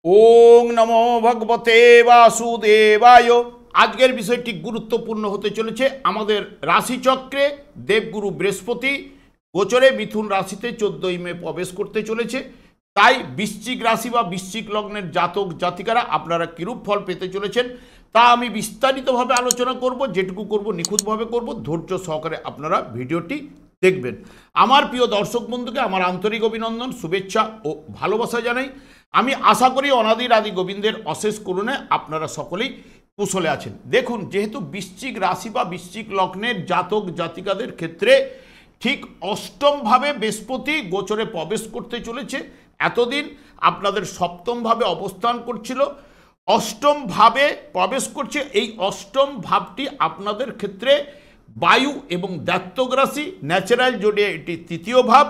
ওং নমো ভগবতে বাসুদেবায়। আজকের বিষয়টি গুরুত্বপূর্ণ হতে চলেছে। আমাদের রাশিচক্রে দেবগুরু বৃহস্পতি গোচরে মিথুন রাশিতে 14ই মে প্রবেশ করতে চলেছে। তাই বৃশ্চিক রাশি বা বৃশ্চিক লগ্নের জাতক জাতিকারা আপনারা কিরূপ ফল পেতে চলেছেন তা আমি বিস্তারিতভাবে আলোচনা করব। যেটুকু করব নিখুঁতভাবে করব, ধৈর্য সহকারে আপনারা ভিডিওটি দেখবেন। আমার প্রিয় দর্শক বন্ধুকে আমার আন্তরিক অভিনন্দন, শুভেচ্ছা ও ভালোবাসা জানাই। আমি আশা করি অনাদির আদি গোবিন্দের অশেষ করুণে আপনারা সকলেই কুশলে আছেন। দেখুন, যেহেতু বৃশ্চিক রাশি বা বৃশ্চিক লগ্নের জাতক জাতিকাদের ক্ষেত্রে ঠিক অষ্টমভাবে বৃহস্পতি গোচরে প্রবেশ করতে চলেছে। এতদিন আপনাদের সপ্তমভাবে অবস্থান করছিল, অষ্টমভাবে প্রবেশ করছে। এই অষ্টম ভাবটি আপনাদের ক্ষেত্রে বায়ু এবং দ্বাত্তক রাশি, ন্যাচারাল জোডে এটি তৃতীয় ভাব।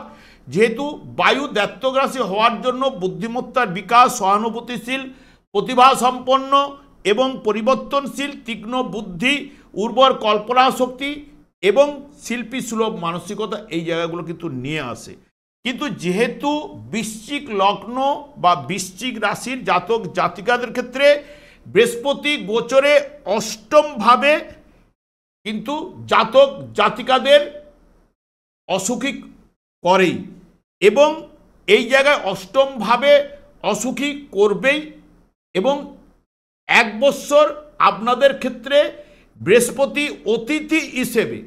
যেহেতু বায়ু দ্বাত্তক রাশি হওয়ার জন্য বুদ্ধিমত্তার বিকাশ, সহানুভূতিশীল, প্রতিভা সম্পন্ন এবং পরিবর্তনশীল, তীক্ষ্ণ বুদ্ধি, উর্বর কল্পনা শক্তি এবং শিল্পী সুলভ মানসিকতা, এই জায়গাগুলো কিন্তু নিয়ে আসে। কিন্তু যেহেতু বৃশ্চিক লগ্ন বা বৃশ্চিক রাশির জাতক জাতিকাদের ক্ষেত্রে বৃহস্পতি গোচরে অষ্টমভাবে কিন্তু জাতক জাতিকাদের অসুখী করেই, এবং এই জায়গায় অষ্টমভাবে অসুখী করবেই। এবং 1 বৎসর আপনাদের ক্ষেত্রে বৃহস্পতি অতিথি হিসেবে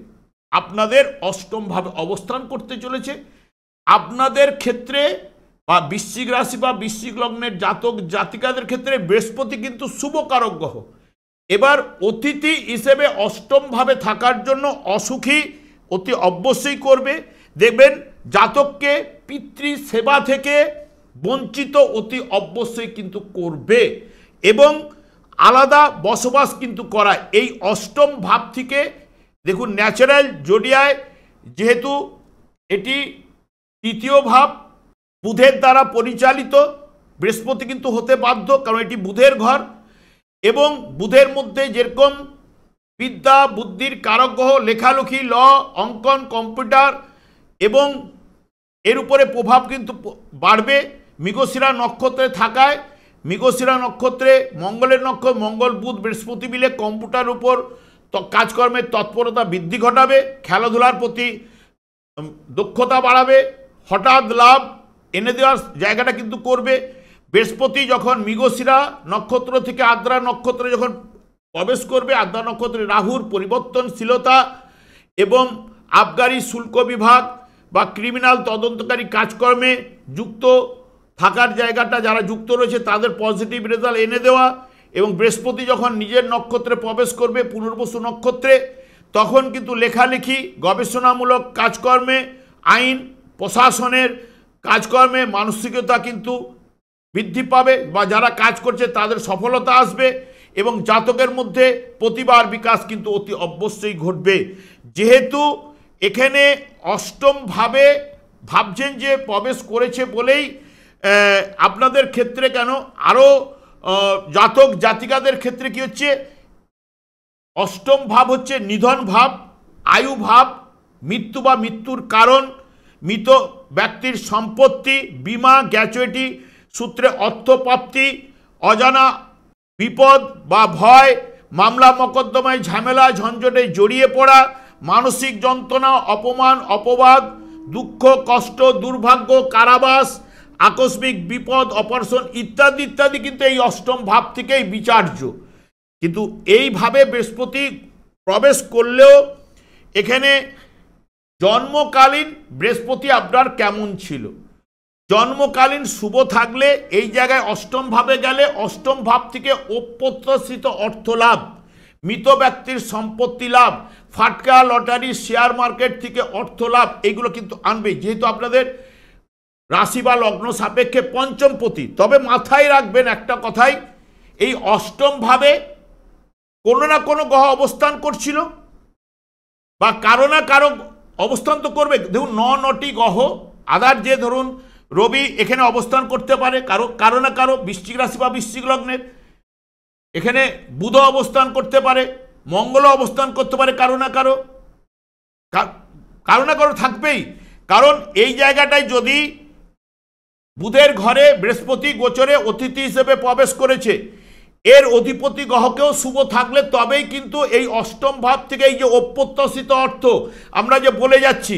আপনাদের অষ্টমভাবে অবস্থান করতে চলেছে। আপনাদের ক্ষেত্রে বা বৃশ্চিক রাশি বা বৃশ্চিক লগ্নের জাতক জাতিকাদের ক্ষেত্রে বৃহস্পতি কিন্তু শুভকারক গ্রহ। এবার অতিথি হিসেবে অষ্টমভাবে থাকার জন্য অসুখী অতি অবশ্যই করবে। দেখবেন জাতককে পিতৃ সেবা থেকে বঞ্চিত অতি অবশ্যই কিন্তু করবে, এবং আলাদা বসবাস কিন্তু করা এই অষ্টম ভাব থেকে। দেখুন, ন্যাচারাল জোডিয়ায় যেহেতু এটি তৃতীয় ভাব, বুধের দ্বারা পরিচালিত, বৃহস্পতি কিন্তু হতে বাধ্য, কারণ এটি বুধের ঘর। এবং বুধের মধ্যে যেরকম বিদ্যা বুদ্ধির কারক গ্রহ, লেখালেখি, ল, অঙ্কন, কম্পিউটার, এবং এর উপরে প্রভাব কিন্তু বাড়বে মৃগশিরা নক্ষত্রে থাকায়। মৃগশিরা নক্ষত্রে মঙ্গলের নক্ষত্র, মঙ্গল বুধ বৃহস্পতি মিলে কম্পিউটার উপর কাজকর্মের তৎপরতা বৃদ্ধি ঘটাবে, খেলাধুলার প্রতি দক্ষতা বাড়াবে, হঠাৎ লাভ এনে দেওয়ার জায়গাটা কিন্তু করবে। বৃহস্পতি যখন মৃগশিরা নক্ষত্র থেকে আদ্রা নক্ষত্রে যখন প্রবেশ করবে, আদ্রা নক্ষত্রে রাহুর পরিবর্তনশীলতা এবং আবগারি শুল্ক বিভাগ বা ক্রিমিনাল তদন্তকারী কাজকর্মে যুক্ত থাকার জায়গাটা, যারা যুক্ত রয়েছে তাদের পজিটিভ রেজাল্ট এনে দেওয়া। এবং বৃহস্পতি যখন নিজের নক্ষত্রে প্রবেশ করবে, পুনর্বসু নক্ষত্রে, তখন কিন্তু লেখালেখি, গবেষণামূলক কাজকর্মে, আইন প্রশাসনের কাজকর্মে মানসিকতা কিন্তু বৃদ্ধি পাবে, বা যারা কাজ করছে তাদের সফলতা আসবে, এবং জাতকের মধ্যে প্রতিভার বিকাশ কিন্তু অতি অবশ্যই ঘটবে। যেহেতু এখানে অষ্টমভাবে ভাবছেন যে প্রবেশ করেছে বলেই আপনাদের ক্ষেত্রে কেন আরও জাতক জাতিকাদের ক্ষেত্রে কি হচ্ছে, অষ্টম ভাব হচ্ছে নিধন ভাব, আয়ু ভাব, মৃত্যু বা মৃত্যুর কারণ, মৃত ব্যক্তির সম্পত্তি, বিমা, গ্র্যাচুইটি সূত্রে অর্থপ্রাপ্তি, অজানা বিপদ বা ভয়, মামলা মকদ্দমায় ঝামেলা ঝঞ্ঝটে জড়িয়ে পড়া, মানসিক যন্ত্রণা, অপমান অপবাদ, দুঃখ কষ্ট, দুর্ভাগ্য, কারাবাস, আকস্মিক বিপদ, অপারেশন ইত্যাদি ইত্যাদি কিন্তু এই অষ্টম ভাব থেকেই বিচার্য। কিন্তু এইভাবে বৃহস্পতি প্রবেশ করলেও এখানে জন্মকালীন বৃহস্পতি আপনার কেমন ছিল, জন্মকালীন শুভ থাকলে এই জায়গায় অষ্টম ভাবে গেলে অষ্টম ভাব থেকে অপ্রত্যাশিত অর্থ লাভ, মৃত ব্যক্তির সম্পত্তি লাভ, ফাটকা লটারি শেয়ার মার্কেট থেকে অর্থ লাভ, এইগুলো কিন্তু আনবে। যেহেতু আপনাদের রাশি বা লগ্ন সাপেক্ষে পঞ্চমপতি। তবে মাথায় রাখবেন একটা কথাই, এই অষ্টম ভাবে কোনো না কোনো গ্রহ অবস্থান করছিল, বা কারো না কারো অবস্থান তো করবে। দেখুন, 9টি গ্রহ, আদার যে ধরুন রবি এখানে অবস্থান করতে পারে কারো না কারো বৃশ্চিক রাশি বা বৃশ্চিক লগ্নের, এখানে বুধ অবস্থান করতে পারে, মঙ্গল অবস্থান করতে পারে, কারো না কারো থাকবেই। কারণ এই জায়গাটায় যদি বুধের ঘরে বৃহস্পতি গোচরে অতিথি হিসেবে প্রবেশ করেছে, এর অধিপতি গ্রহকেও শুভ থাকলে তবেই কিন্তু এই অষ্টম ভাব থেকে এই যে অপ্রত্যাশিত অর্থ আমরা যে বলে যাচ্ছি,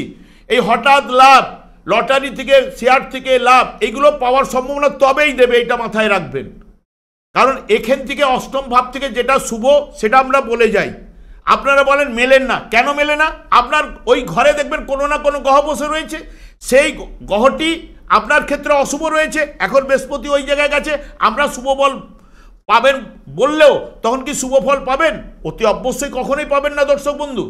এই হঠাৎ লাভ, লটারি থেকে শেয়ার থেকে লাভ, এগুলো পাওয়ার সম্ভাবনা তবেই দেবে, এটা মাথায় রাখবেন। কারণ এখান থেকে অষ্টম ভাব থেকে যেটা শুভ সেটা আমরা বলে যাই, আপনারা বলেন মেলেন না, কেন মেলে না? আপনার ওই ঘরে দেখবেন কোনো না কোনো গ্রহ বসে রয়েছে, সেই গ্রহটি আপনার ক্ষেত্রে অশুভ রয়েছে, এখন বৃহস্পতি ওই জায়গায় গেছে, আমরা শুভ বল পাবেন বললেও তখন কি শুভ ফল পাবেন? অতি অবশ্যই কখনোই পাবেন না দর্শক বন্ধু,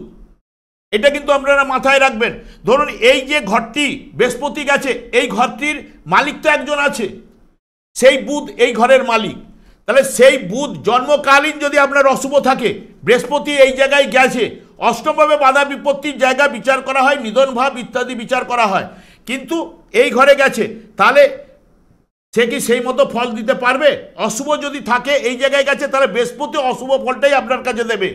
এটা কিন্তু আপনারা মাথায় রাখবেন। ধরুন এই যে ঘরটি বৃহস্পতি গেছে, এই ঘরটির মালিক তো একজন আছে, সেই বুধ এই ঘরের মালিক, তাহলে সেই বুধ জন্মকালীন যদি আপনার অশুভ থাকে, বৃহস্পতি এই জায়গায় গেছে, অষ্টমভাবে বাধা বিপত্তির জায়গা বিচার করা হয়, নিধন ভাব ইত্যাদি বিচার করা হয়, কিন্তু এই ঘরে গেছে, তাহলে সে কি সেই মতো ফল দিতে পারবে? অশুভ যদি থাকে এই জায়গায় গেছে, তাহলে বৃহস্পতি অশুভ ফলটাই আপনার কাছে দেবে।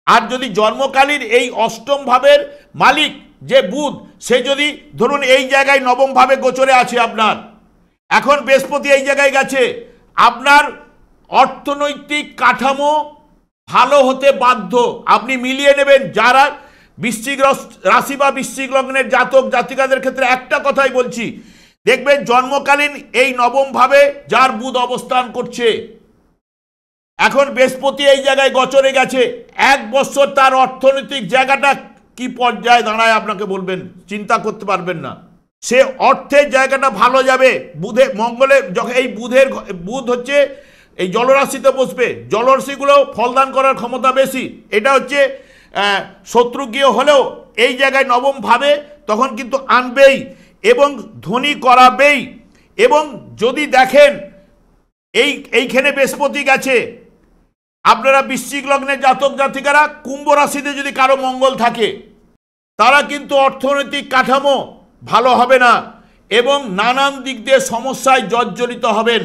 আর যদি জন্মকালীন এই অষ্টম ভাবের মালিক যে বুধ, সে যদি ধরুন এই জায়গায় নবম ভাবে গোচরে আছে আপনার, এখন বৃহস্পতি এই জায়গায় গেছে, আপনার অর্থনৈতিক কাঠামো ভালো হতে বাধ্য, আপনি মিলিয়ে নেবেন। যারা বৃশ্চিক রাশি বা বৃশ্চিক লগ্নের জাতক জাতিকাদের ক্ষেত্রে একটা কথাই বলছি, দেখবেন জন্মকালীন এই নবম ভাবে যার বুধ অবস্থান করছে, এখন বৃহস্পতি এই জায়গায় গোচরে গেছে, 1 বছর তার অর্থনৈতিক জায়গাটা কি পর্যায়ে দাঁড়ায় আপনাকে বলবেন, চিন্তা করতে পারবেন না। সে অর্থের জায়গাটা ভালো যাবে, বুধে মঙ্গলে যখন এই বুধ হচ্ছে এই জলরাশিতে বসবে, জলরাশিগুলো ফলদান করার ক্ষমতা বেশি, এটা হচ্ছে শত্রু গৃহ হলেও এই জায়গায় নবম ভাবে তখন কিন্তু আনবেই এবং ধনী করাবেই। এবং যদি দেখেন এইখানে বৃহস্পতি গেছে, আপনারা বৃশ্চিক লগ্নের জাতক জাতিকারা কুম্ভ রাশিতে যদি কারো মঙ্গল থাকে, তারা কিন্তু অর্থনৈতিক কাঠামো ভালো হবে না এবং নানান দিক দিয়ে সমস্যায় জর্জরিত হবেন।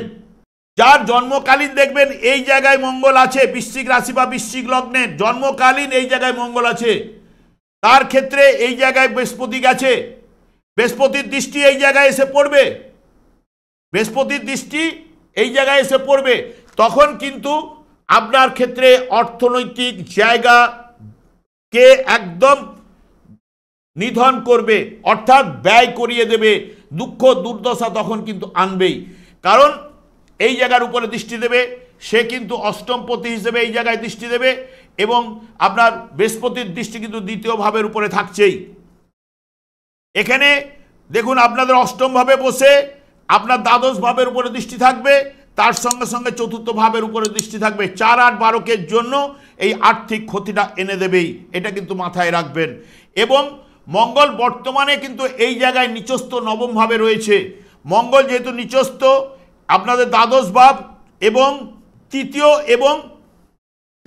যার জন্মকালীন দেখবেন এই জায়গায় মঙ্গল আছে, বৃশ্চিক রাশি বা বৃশ্চিক লগ্নের জন্মকালীন এই জায়গায় মঙ্গল আছে, তার ক্ষেত্রে এই জায়গায় বৃহস্পতি গেছে, বৃহস্পতির দৃষ্টি এই জায়গায় এসে পড়বে, বৃহস্পতির দৃষ্টি এই জায়গায় এসে পড়বে, তখন কিন্তু আপনার ক্ষেত্রে অর্থনৈতিক জায়গাকে একদম নিধন করবে, অর্থাৎ ব্যয় করিয়ে দেবে, দুঃখ দুর্দশা তখন কিন্তু আনবেই। কারণ এই জায়গার উপরে দৃষ্টি দেবে, সে কিন্তু অষ্টমপতি হিসেবে এই জায়গায় দৃষ্টি দেবে এবং আপনার বৃহস্পতির দৃষ্টি কিন্তু দ্বিতীয় ভাবের উপরে থাকছেই। এখানে দেখুন আপনাদের অষ্টম ভাবে বসে আপনার দ্বাদশ ভাবের উপরে দৃষ্টি থাকবে, তার সঙ্গে সঙ্গে চতুর্থ ভাবের উপরে দৃষ্টি থাকবে, 4, 8, 12 জন্য এই আর্থিক ক্ষতিটা এনে দেবেই, এটা কিন্তু মাথায় রাখবেন। এবং মঙ্গল বর্তমানে কিন্তু এই জায়গায় নিচস্থ নবম ভাবে রয়েছে, মঙ্গল যেহেতু নিচস্থ আপনাদের দ্বাদশ ভাব এবং তৃতীয় এবং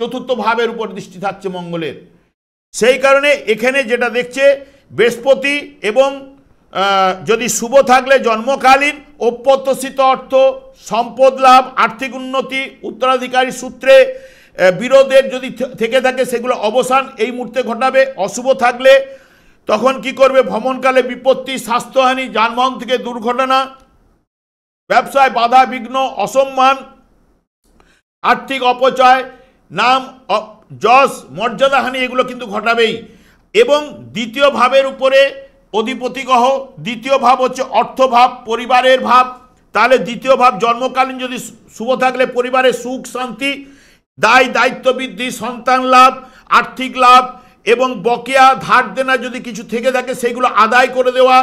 চতুর্থ ভাবের উপর দৃষ্টি থাকছে মঙ্গলের, সেই কারণে এখানে যেটা দেখছে বৃহস্পতি এবং যদি শুভ থাকলে জন্মকালীন অপ্রত্যাশিত অর্থ, সম্পদ লাভ, আর্থিক উন্নতি, উত্তরাধিকারী সূত্রে বিরোধের যদি থেকে থাকে সেগুলো অবসান এই মুহূর্তে ঘটাবে। অশুভ থাকলে তখন কি করবে, ভ্রমণকালে বিপত্তি, স্বাস্থ্যহানি, যানবাহন থেকে দুর্ঘটনা, ব্যবসায় বাধা বিঘ্ন, অসম্মান, আর্থিক অপচয়, নাম যশ মর্যাদাহানি এগুলো কিন্তু ঘটাবেই। এবং দ্বিতীয় ভাবের উপরে অধিপতি গ্রহ, দ্বিতীয় ভাব হচ্ছে অর্থভাব, পরিবারের ভাব, তাহলে দ্বিতীয় ভাব জন্মকালীন যদি শুভ থাকলে পরিবারের সুখ শান্তি, দায় দায়িত্ব বৃদ্ধি, সন্তান লাভ, আর্থিক লাভ এবং বকেয়া ধার দেনা যদি কিছু থেকে থাকে সেগুলো আদায় করে দেওয়া,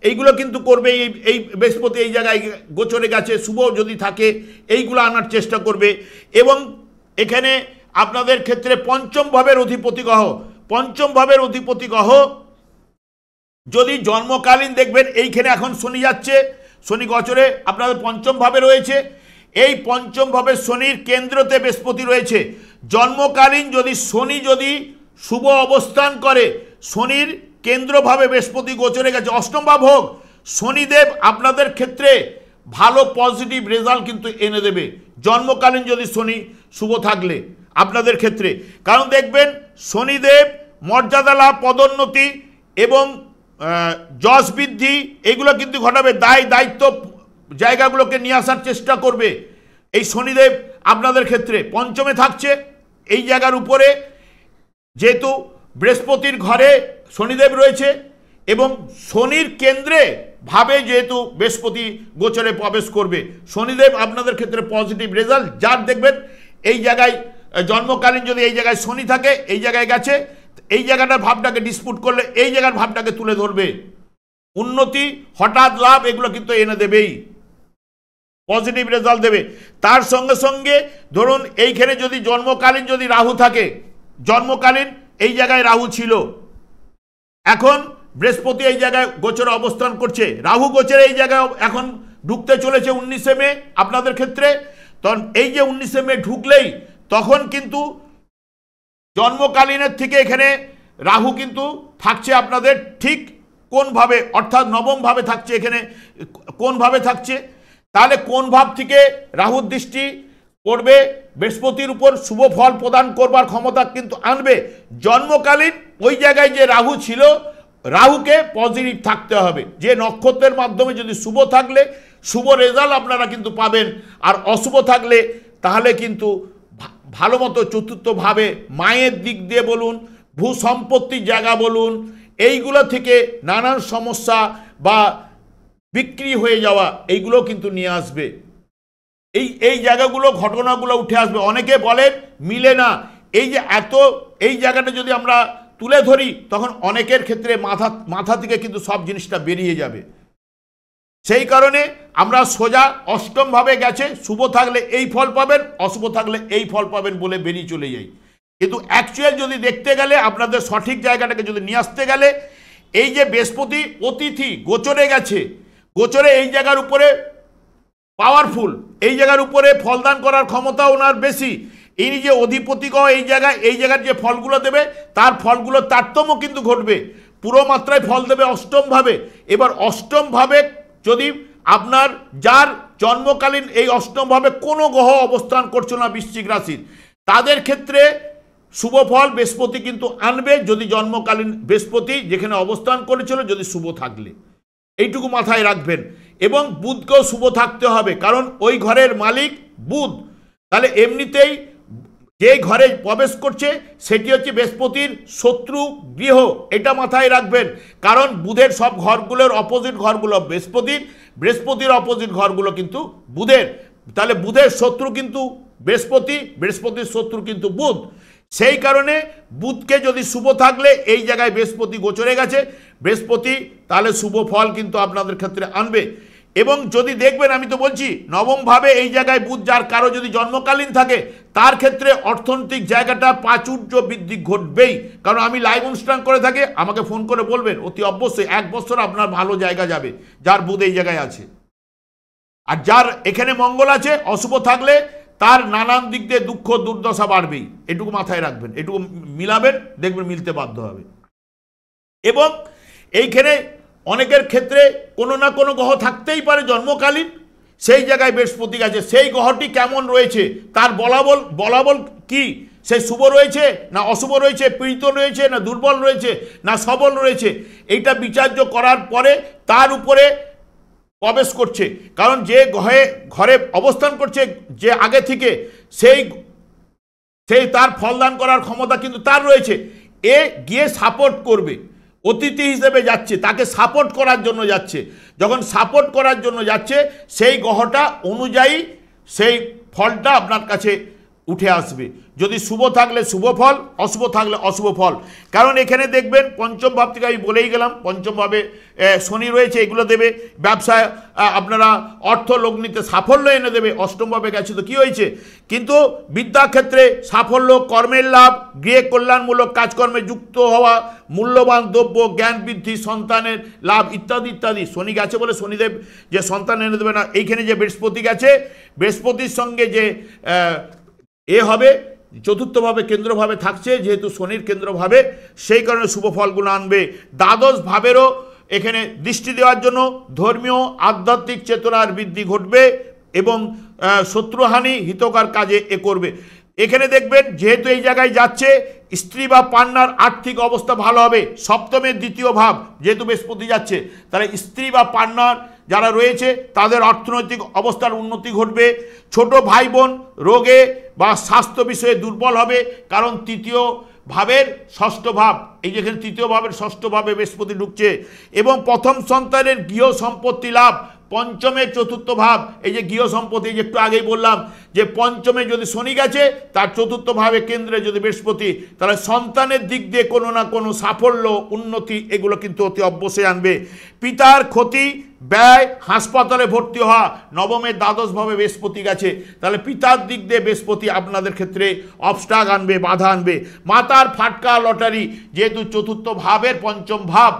এইগুলো কিন্তু করবে। এই বৃহস্পতি এই জায়গায় গোচরে গেছে, শুভ যদি থাকে এইগুলো আনার চেষ্টা করবে। এবং এখানে আপনাদের ক্ষেত্রে পঞ্চম ভাবের অধিপতি গ্রহ, পঞ্চম ভাবের অধিপতি গ্রহ যদি জন্মকালীন দেখবেন এইখানে এখন শনি যাচ্ছে, শনি গোচরে আপনাদের পঞ্চম ভাবে রয়েছে, এই পঞ্চম ভাবে শনির কেন্দ্রতে বৃহস্পতি রয়েছে, জন্মকালীন যদি শনি যদি শুভ অবস্থান করে, শনির কেন্দ্রভাবে বৃহস্পতি গোচরে গেছে, অষ্টম ভাব হোক, শনিদেব আপনাদের ক্ষেত্রে ভালো পজিটিভ রেজাল্ট কিন্তু এনে দেবে জন্মকালীন যদি শনি শুভ থাকলে আপনাদের ক্ষেত্রে। কারণ দেখবেন শনিদেব মর্যাদা লাভ, পদোন্নতি এবং যশ বৃদ্ধি এগুলো কিন্তু ঘটাবে, দায় দায়িত্ব জায়গাগুলোকে নিয়ে আসার চেষ্টা করবে। এই শনিদেব আপনাদের ক্ষেত্রে পঞ্চমে থাকছে এই জায়গার উপরে, যেহেতু বৃহস্পতির ঘরে শনিদেব রয়েছে এবং শনির কেন্দ্রে ভাবে যেহেতু বৃহস্পতি গোচরে প্রবেশ করবে, শনিদেব আপনাদের ক্ষেত্রে পজিটিভ রেজাল্ট। যার দেখবেন এই জায়গায় জন্মকালীন যদি এই জায়গায় শনি থাকে, এই জায়গায় গেছে, এই জায়গাটার ভাবটাকে ডিসপুট করলে এই জায়গার ভাবটাকে তুলে ধরবে, উন্নতি হঠাৎ লাভ এগুলো কিন্তু এনে দেবেই, পজিটিভ রেজাল্ট দেবে। তার সঙ্গে সঙ্গে ধরুন এইখানে যদি জন্মকালীন যদি রাহু থাকে, জন্মকালীন এই জায়গায় রাহু ছিল, এখন বৃহস্পতি এই জায়গায় গোচরে অবস্থান করছে, রাহু গোচরে এই জায়গায় এখন ঢুকতে চলেছে 19শে মে আপনাদের ক্ষেত্রে। তখন এই যে 19শে মে ঢুকলেই তখন কিন্তু জন্মকালীনের থেকে এখানে রাহু কিন্তু থাকছে আপনাদের ঠিক কোন ভাবে, অর্থাৎ নবম ভাবে থাকছে, এখানে কোন ভাবে থাকছে, তাহলে কোন ভাব থেকে রাহুর দৃষ্টি পড়বে বৃহস্পতির উপর, শুভ ফল প্রদান করবার ক্ষমতা কিন্তু আনবে। জন্মকালীন ওই জায়গায় যে রাহু ছিল, রাহুকে পজিটিভ থাকতে হবে, যে নক্ষত্রের মাধ্যমে যদি শুভ থাকলে শুভ রেজাল্ট আপনারা কিন্তু পাবেন, আর অশুভ থাকলে তাহলে কিন্তু ভালো মতো চতুর্থভাবে মায়ের দিক দিয়ে বলুন, ভূ সম্পত্তির জায়গা বলুন, এইগুলো থেকে নানান সমস্যা বা বিক্রি হয়ে যাওয়া এইগুলো কিন্তু নিয়ে আসবে। এই জায়গাগুলো ঘটনাগুলো উঠে আসবে। অনেকে বলেন মিলে না, এই যে এত এই জায়গাটা যদি আমরা তুলে ধরি তখন অনেকের ক্ষেত্রে মাথা থেকে কিন্তু সব জিনিসটা বেরিয়ে যাবে। সেই কারণে আমরা সোজা অষ্টম ভাবে গেছে, শুভ থাকলে এই ফল পাবেন, অশুভ থাকলে এই ফল পাবেন বলে বেরিয়ে চলে যাই। কিন্তু অ্যাকচুয়াল যদি দেখতে গেলে আপনাদের সঠিক জায়গাটাকে যদি নিয়ে আসতে গেলে, এই যে বৃহস্পতি অতিথি গোচরে গেছে, গোচরে এই জায়গার উপরে পাওয়ারফুল, এই জায়গার উপরে ফলদান করার ক্ষমতা ওনার বেশি। ইনি যে অধিপতিগহ এই জায়গার যে ফলগুলো দেবে তার ফলগুলোর তারতম্য কিন্তু ঘটবে, পুরো মাত্রায় ফল দেবে অষ্টম ভাবে। এবার অষ্টম ভাবে যদি আপনার যার জন্মকালীন এই অষ্টম ভাবে কোনো গ্রহ অবস্থান করছে না বৃশ্চিক রাশির, তাদের ক্ষেত্রে শুভ ফল বৃহস্পতি কিন্তু আনবে, যদি জন্মকালীন বৃহস্পতি যেখানে অবস্থান করেছিল যদি শুভ থাকলে, এইটুকু মাথায় রাখবেন। এবং বুধকেও শুভ থাকতে হবে, কারণ ওই ঘরের মালিক বুধ, তাহলে এমনিতেই যে ঘরে প্রবেশ করছে সেটি হচ্ছে বৃহস্পতির শত্রু গৃহ, এটা মাথায় রাখবেন। কারণ বুধের সব ঘরগুলোর অপোজিট ঘরগুলো বৃহস্পতির, বৃহস্পতির অপোজিট ঘরগুলো কিন্তু বুধের, তাহলে বুধের শত্রু কিন্তু বৃহস্পতি, বৃহস্পতির শত্রু কিন্তু বুধ। সেই কারণে বুধকে যদি শুভ থাকলে এই জায়গায় বৃহস্পতি গোচরে গেছে, বৃহস্পতি তাহলে শুভ ফল কিন্তু আপনাদের ক্ষেত্রে আনবে। এবং যদি দেখবেন, আমি তো বলছি নবম ভাবে এই জায়গায় বুধ যার কারো যদি জন্মকালীন থাকে, তার ক্ষেত্রে অর্থনৈতিক জায়গাটা প্রাচুর্য বৃদ্ধি ঘটবেই। কারণ আমি লাইভ অনুষ্ঠান করে থাকি, আমাকে ফোন করে বলবেন, অতি অবশ্যই 1 বছর আপনার ভালো জায়গা যাবে যার বুধ এই জায়গায় আছে। আর যার এখানে মঙ্গল আছে অশুভ থাকলে তার নানান দিক দিয়ে দুঃখ দুর্দশা বাড়বেই, এটুকু মাথায় রাখবেন, এটুকু মিলাবেন, দেখবেন মিলতে বাধ্য হবে। এবং এইখানে অনেকের ক্ষেত্রে কোনো না কোনো গ্রহ থাকতেই পারে জন্মকালীন, সেই জায়গায় বৃহস্পতি গেছে, সেই গ্রহটি কেমন রয়েছে তার বলাবল কি, সে শুভ রয়েছে না অশুভ রয়েছে, পীড়িত রয়েছে না দুর্বল রয়েছে না সবল রয়েছে, এইটা বিচার্য করার পরে তার উপরে প্রবেশ করছে। কারণ যে ঘরে অবস্থান করছে যে আগে থেকে, সেই তার ফলদান করার ক্ষমতা কিন্তু তার রয়েছে। এ গিয়ে সাপোর্ট করবে, অতিথি হিসেবে যাচ্ছে, তাকে সাপোর্ট করার জন্য যাচ্ছে। যখন সাপোর্ট করার জন্য যাচ্ছে সেই গ্রহটা অনুযায়ী সেই ফলটা আপনার কাছে উঠে আসবে। যদি শুভ থাকলে শুভ ফল, অশুভ থাকলে অশুভ ফল। কারণ এখানে দেখবেন পঞ্চম ভাব থেকে আমি বলেই গেলাম, পঞ্চম ভাবে শনি রয়েছে, এগুলো দেবে ব্যবসায় আপনারা অর্থ লগ্নিতে সাফল্য এনে দেবে। অষ্টম ভাবে গেছে তো কি হয়েছে, কিন্তু বিদ্যাক্ষেত্রে সাফল্য, কর্মের লাভ, গৃহে কল্যাণমূলক কাজকর্মে যুক্ত হওয়া, মূল্যবান দ্রব্য, জ্ঞান বৃদ্ধি, সন্তানের লাভ ইত্যাদি ইত্যাদি। শনি গেছে বলে শনিদেব যে সন্তান এনে দেবে না, এইখানে যে বৃহস্পতি গেছে, বৃহস্পতির সঙ্গে যে হবে চতুর্থভাবে কেন্দ্রভাবে থাকছে, যেহেতু শনির কেন্দ্রভাবে, সেই কারণে শুভ ফলগুলো আনবে। দ্বাদশ ভাবেরও এখানে দৃষ্টি দেওয়ার জন্য ধর্মীয় আধ্যাত্মিক চেতনার বৃদ্ধি ঘটবে এবং শত্রুহানি হিতকার কাজে এ করবে। এখানে দেখবেন যেহেতু এই জায়গায় যাচ্ছে, স্ত্রী বা পার্টনার আর্থিক অবস্থা ভালো হবে। সপ্তমের দ্বিতীয় ভাব যেহেতু বৃহস্পতি যাচ্ছে, তাহলে স্ত্রী বা পার্টনার যারা রয়েছে তাদের অর্থনৈতিক অবস্থার উন্নতি ঘটবে। ছোট ভাই বোন রোগে বা স্বাস্থ্য বিষয়ে দুর্বল হবে, কারণ তৃতীয় ভাবের ষষ্ঠ ভাব, এই যেখানে তৃতীয় ভাবের ষষ্ঠ ভাবে বৃহস্পতি ঢুকছে। এবং প্রথম সন্তানের গৃহ সম্পত্তি লাভ। পঞ্চমের চতুর্থ ভাব, এই যে গৃহ সম্পত্তি, যে একটু আগেই বললাম যে পঞ্চমে যদি শনি গেছে, তার চতুর্থ ভাবে কেন্দ্রে যদি বৃহস্পতি, তাহলে সন্তানের দিক দিয়ে কোনো না কোনো সাফল্য উন্নতি এগুলো কিন্তু অতি অবশ্যই আনবে। পিতার ক্ষতি ব্যয়, হাসপাতালে ভর্তি হওয়া। নবমের দ্বাদশ ভাবে বৃহস্পতি গেছে, তাহলে পিতার দিক দিয়ে বৃহস্পতি আপনাদের ক্ষেত্রে অবস্ট্রাক আনবে, বাধা আনবে। মাতার ফাটকা লটারি, যেহেতু চতুর্থ ভাবের পঞ্চম ভাব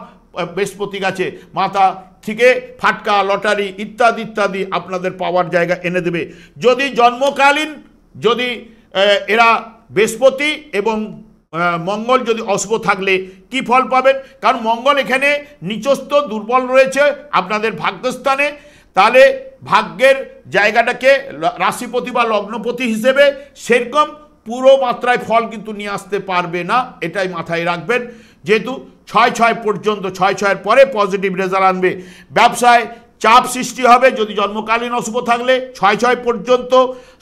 বৃহস্পতি গেছে, মাথা থেকে ফাটকা লটারি ইত্যাদি ইত্যাদি আপনাদের পাওয়ার জায়গা এনে দেবে। যদি জন্মকালীন যদি এরা বৃহস্পতি এবং মঙ্গল যদি অশুভ থাকলে কি ফল পাবেন, কারণ মঙ্গল এখানে নিচস্থ দুর্বল রয়েছে আপনাদের ভাগ্যস্থানে, তাহলে ভাগ্যের জায়গাটাকে রাশিপতি বা লগ্নপতি হিসেবে সেরকম পুরো মাত্রায় ফল কিন্তু নিয়ে আসতে পারবে না, এটাই মাথায় রাখবেন। যেহেতু 6-6 পর্যন্ত, 6-6-এর পরে পজিটিভ রেজাল্ট আনবে। ব্যবসায় চাপ সৃষ্টি হবে যদি জন্মকালীন অশুভ থাকলে, 6-6 পর্যন্ত।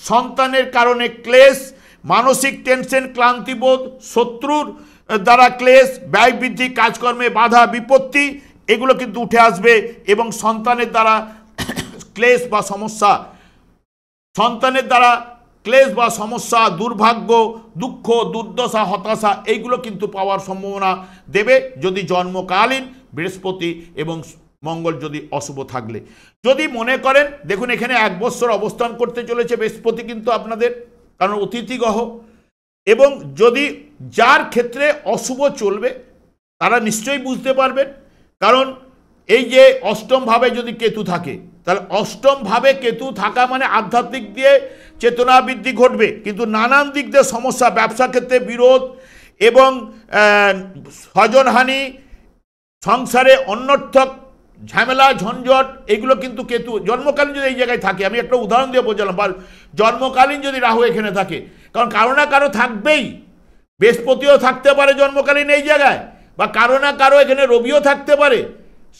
সন্তানের কারণে ক্লেশ, মানসিক টেনশন, ক্লান্তিবোধ, শত্রুর দ্বারা ক্লেশ, ব্যয় বৃদ্ধি, কাজকর্মে বাধা বিপত্তি এগুলো কিন্তু উঠে আসবে। এবং সন্তানের দ্বারা ক্লেশ বা সমস্যা, সন্তানের দ্বারা ক্লেশ বা সমস্যা, দুর্ভাগ্য, দুঃখ, দুর্দশা, হতাশা এইগুলো কিন্তু পাওয়ার সম্ভাবনা দেবে যদি জন্মকালীন বৃহস্পতি এবং মঙ্গল যদি অশুভ থাকলে। যদি মনে করেন, দেখুন এখানে 1 বৎসর অবস্থান করতে চলেছে বৃহস্পতি কিন্তু আপনাদের, কারণ অতিথি গ্রহ। এবং যদি যার ক্ষেত্রে অশুভ চলবে তারা নিশ্চয়ই বুঝতে পারবেন, কারণ এই যে অষ্টম ভাবে যদি কেতু থাকে, তাহলে অষ্টম ভাবে কেতু থাকা মানে আধ্যাত্মিক দিয়ে চেতনা বৃদ্ধি ঘটবে, কিন্তু নানান দিক দিয়ে সমস্যা, ব্যবসা ক্ষেত্রে বিরোধ এবং স্বজনহানি, সংসারে অনর্থক ঝামেলা ঝঞ্ঝট এগুলো কিন্তু কেতু জন্মকালীন যদি এই জায়গায় থাকে, আমি একটা উদাহরণ দিয়ে বোঝালাম, বা জন্মকালীন যদি রাহু এখানে থাকে, কারণ কারো না কারো থাকবেই, বৃহস্পতিও থাকতে পারে জন্মকালীন এই জায়গায়, বা কারো না কারো এখানে রবিও থাকতে পারে,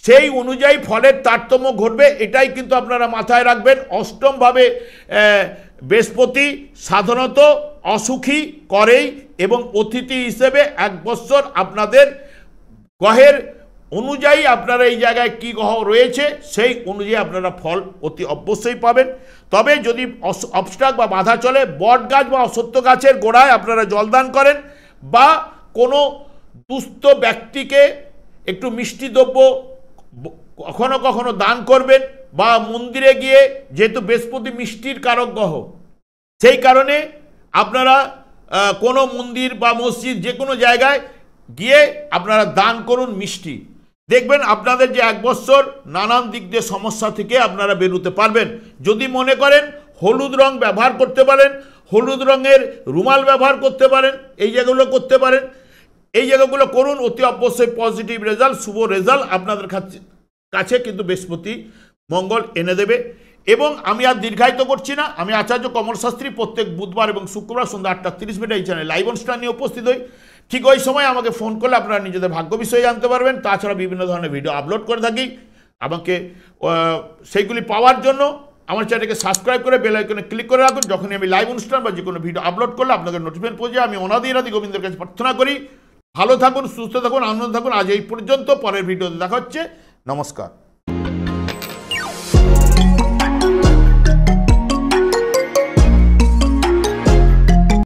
সেই অনুযায়ী ফলের তারতম্য ঘটবে, এটাই কিন্তু আপনারা মাথায় রাখবেন। অষ্টমভাবে বৃহস্পতি সাধারণত অসুখী করেই, এবং অতিথি হিসেবে 1 বৎসর আপনাদের গ্রহের অনুযায়ী আপনারা এই জায়গায় কি গ্রহ রয়েছে সেই অনুযায়ী আপনারা ফল অতি অবশ্যই পাবেন। তবে যদি অবস্ট্রাক বা বাধা চলে, বট গাছ বা অশ্বত্থ গাছের গোড়ায় আপনারা জলদান করেন, বা কোনো দুস্থ ব্যক্তিকে একটু মিষ্টি দ্রব্য কখনো কখনো দান করবেন, বা মন্দিরে গিয়ে, যেহেতু বৃহস্পতি মিষ্টির কারক গ্রহ, সেই কারণে আপনারা কোনো মন্দির বা মসজিদ যে কোনো জায়গায় গিয়ে আপনারা দান করুন মিষ্টি, দেখবেন আপনাদের যে 1 বৎসর নানান দিক দিয়ে সমস্যা থেকে আপনারা বেরোতে পারবেন। যদি মনে করেন হলুদ রং ব্যবহার করতে পারেন, হলুদ রঙের রুমাল ব্যবহার করতে পারেন, এই জায়গাগুলো করতে পারেন, এই জায়গাগুলো করুন, অতি অবশ্যই পজিটিভ রেজাল্ট, শুভ রেজাল্ট আপনাদের কাছে কিন্তু বৃহস্পতি মঙ্গল এনে দেবে। এবং আমি আর দীর্ঘায়িত করছি না, আমি আচার্য কমল শাস্ত্রী প্রত্যেক বুধবার এবং শুক্রবার সন্ধ্যা 8:30 এই চ্যানেলে লাইভ অনুষ্ঠান নিয়ে উপস্থিত হই। ঠিক ওই সময় আমাকে ফোন করলে আপনারা নিজেদের ভাগ্য বিষয়ে জানতে পারবেন। তাছাড়া বিভিন্ন ধরনের ভিডিও আপলোড করে থাকি, আমাকে সেইগুলি পাওয়ার জন্য আমার চ্যানেলকে সাবস্ক্রাইব করে বেল আইকনে ক্লিক করে রাখুন। যখনই আমি লাইভ অনুষ্ঠান বা যে কোনো ভিডিও আপলোড করলে আপনাদের নোটিফিকেশন পৌঁছে যায়। আমি অনাদি গোবিন্দের কাছে প্রার্থনা করি ভালো থাকুন, সুস্থ থাকুন, আনন্দ থাকুন। আজ এই পর্যন্ত, পরের ভিডিওতে দেখা হচ্ছে। নমস্কার।